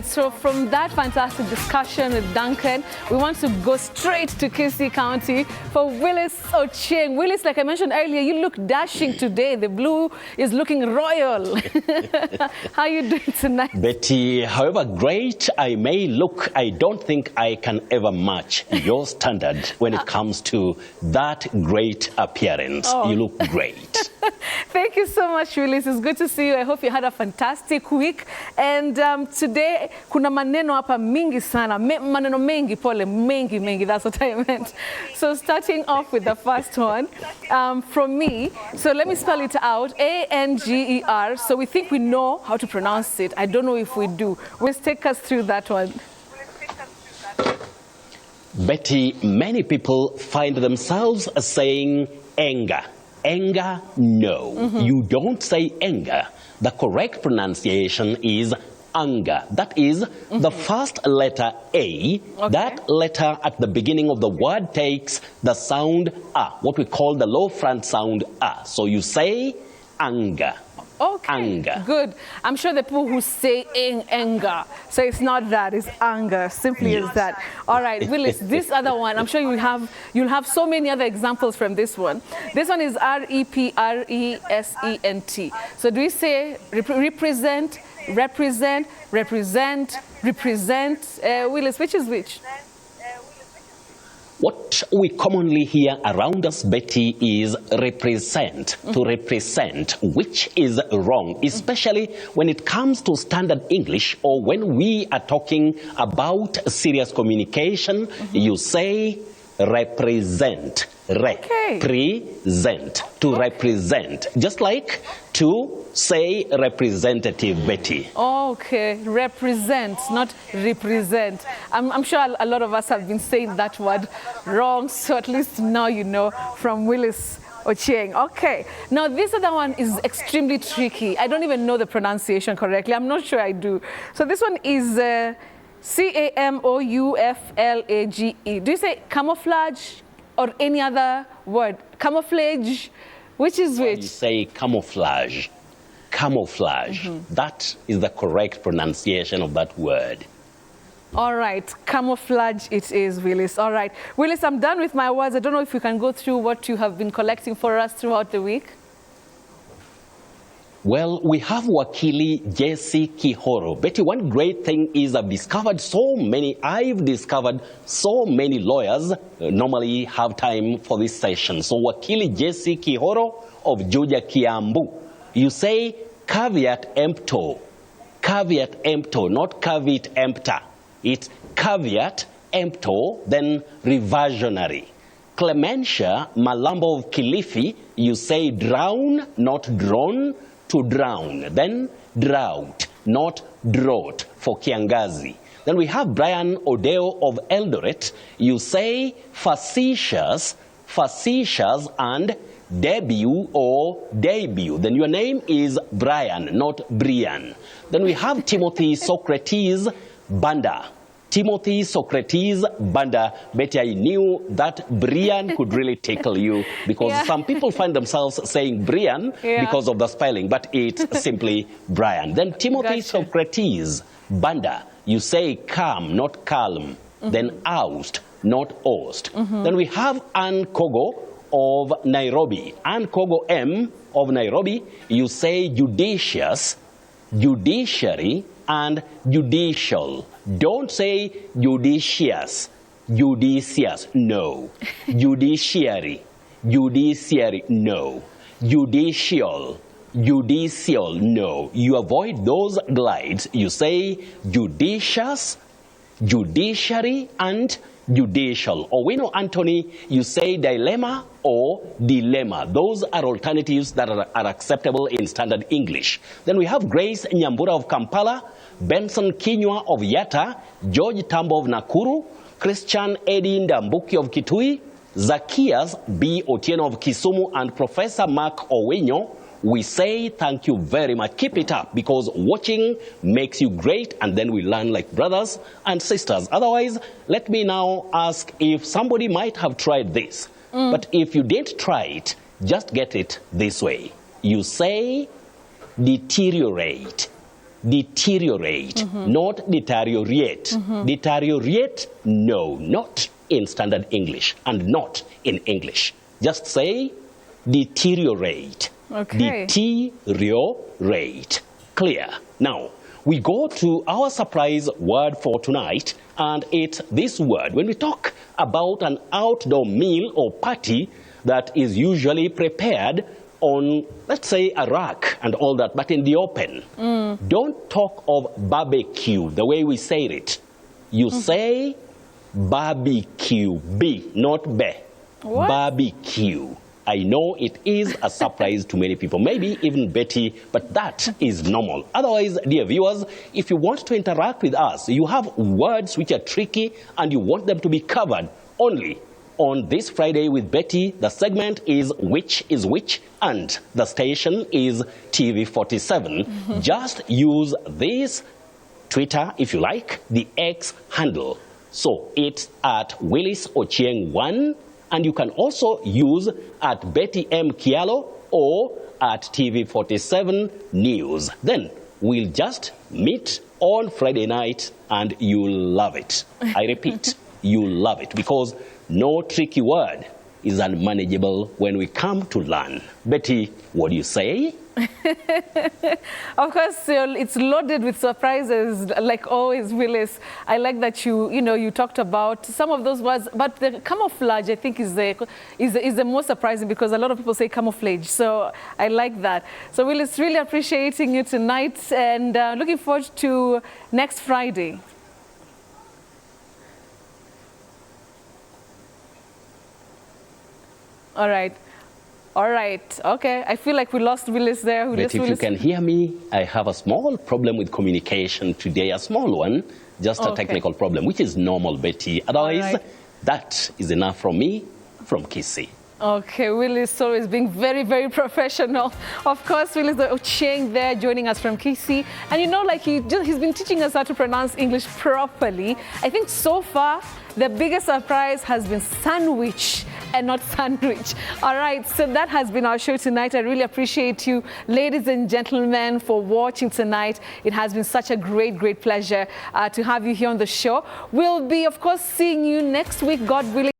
so from that fantastic discussion with Duncan, we want to go straight to Kisii County for Willice Ochieng. Willice, like I mentioned earlier, you look dashing today. The blue is looking royal. How are you doing tonight? Betty, however great I may look, I don't think I can ever match your standard when it comes to that great appearance. Oh. You look great. Thank you so much, Willice. It's good to see you. I hope you had a fantastic week. And today, kuna maneno hapa mingi sana. Maneno mengi pole, mengi. That's what I meant. So starting off with the first one from me. So let me spell it out. A-N-G-E-R. So we think we know how to pronounce it. I don't know if we do. Willice, take us through that one. Betty, many people find themselves saying anger. Anger, no. You don't say anger. The correct pronunciation is anger. That is the first letter A. Okay. That letter at the beginning of the word takes the sound A, what we call the low front sound A. So you say anger. Okay, anger. Good. I'm sure the people who say anger, so it's not that, it's anger, simply as that. All right, Willice, this other one, I'm sure you'll have so many other examples from this one. This one is R-E-P-R-E-S-E-N-T. So do we say represent, Willice, which is which? What we commonly hear around us, Betty, is represent, to represent, which is wrong, especially when it comes to standard English or when we are talking about serious communication. You say represent, represent, to represent, just like to say representative, Betty. Okay, represent, not represent. I'm sure a lot of us have been saying that word wrong, so at least now you know from Willice Ochieng. Okay, now this other one is extremely tricky. I don't even know the pronunciation correctly. I'm not sure I do. So this one is C-A-M-O-U-F-L-A-G-E. Do you say camouflage or any other word? Camouflage, which is which? You say camouflage. Camouflage. That is the correct pronunciation of that word. All right, camouflage it is, Willice. All right. Willice, I'm done with my words. I don't know if you can go through what you have been collecting for us throughout the week. Well, we have Wakili Jesse Kihoro. Betty, one great thing is I've discovered so many lawyers normally have time for this session. So Wakili Jesse Kihoro of Juja Kiambu. You say caveat emptor, not caveat emptor. It's caveat emptor, then reversionary. Clementia Malambo of Kilifi, you say drown, not drawn, to drown, then drought, not drought for Kiangazi. Then we have Brian Odeo of Eldoret. You say facetious, and debut or debut. Then your name is Brian, not Brian. Then we have Timothy Socrates Banda. Timothy Socrates Banda. Betty, I knew that Brian could really tickle you because some people find themselves saying Brian because of the spelling, but it's simply Brian. Then Timothy Socrates Banda. You say calm, not calm. Then oust, not oust. Then we have Ann Kogo of Nairobi. Ann Kogo M of Nairobi. You say judicious, judiciary, and judicial. Don't say judicious, no. Judiciary, no. Judicial, no. You avoid those glides. You say judicious, judiciary, and judicial. Owino Anthony, you say dilemma or dilemma. Those are alternatives that are acceptable in standard English. Then we have Grace Nyambura of Kampala, Benson Kinywa of Yatta, George Tambo of Nakuru, Christian Eddie Ndambuki of Kitui, Zacchaeus B. Otieno of Kisumu, and Professor Mark Owinyo. We say thank you very much. Keep it up because watching makes you great, and then we learn like brothers and sisters. Otherwise, let me now ask if somebody might have tried this. But if you didn't try it, just get it this way. You say deteriorate, Deteriorate, not deteriorate. Deteriorate, no, not in standard English and not in English. Just say deteriorate. Okay. Deteriorate. Clear. Now, we go to our surprise word for tonight, and it's this word. When we talk about an outdoor meal or party that is usually prepared on, let's say, a rack and all that, but in the open, don't talk of barbecue the way we say it. You say barbecue, B, not be. What? Barbecue. I know it is a surprise to many people, maybe even Betty, but that is normal. Otherwise, dear viewers, if you want to interact with us, you have words which are tricky and you want them to be covered only on this Friday with Betty. The segment is Which is Which, and the station is TV47. Just use this Twitter, if you like, the X handle. So it's at Willice Ochieng 1. And you can also use at Betty M. Kialo or at TV47 News. Then we'll just meet on Friday night and you'll love it. I repeat, you'll love it, because no tricky word is unmanageable when we come to learn. Betty, what do you say? Of course, it's loaded with surprises, like always, Willice. I like that you talked about some of those words, but the camouflage, I think, is the most surprising, because a lot of people say camouflage. So I like that. So Willice, really appreciating you tonight, and looking forward to next Friday. All right. All right. Okay. I feel like we lost Willice there. But if you can hear me, I have a small problem with communication today, a small one, just a technical problem, which is normal, Betty. Otherwise, that is enough from me, from Kisii. Okay, Willice always being very, very professional. Of course, Willice Ochieng there joining us from Kisii. And you know, like he's been teaching us how to pronounce English properly. I think so far, the biggest surprise has been sandwich and not sandwich. All right, so that has been our show tonight. I really appreciate you, ladies and gentlemen, for watching tonight. It has been such a great, great pleasure to have you here on the show. We'll be, of course, seeing you next week, God willing.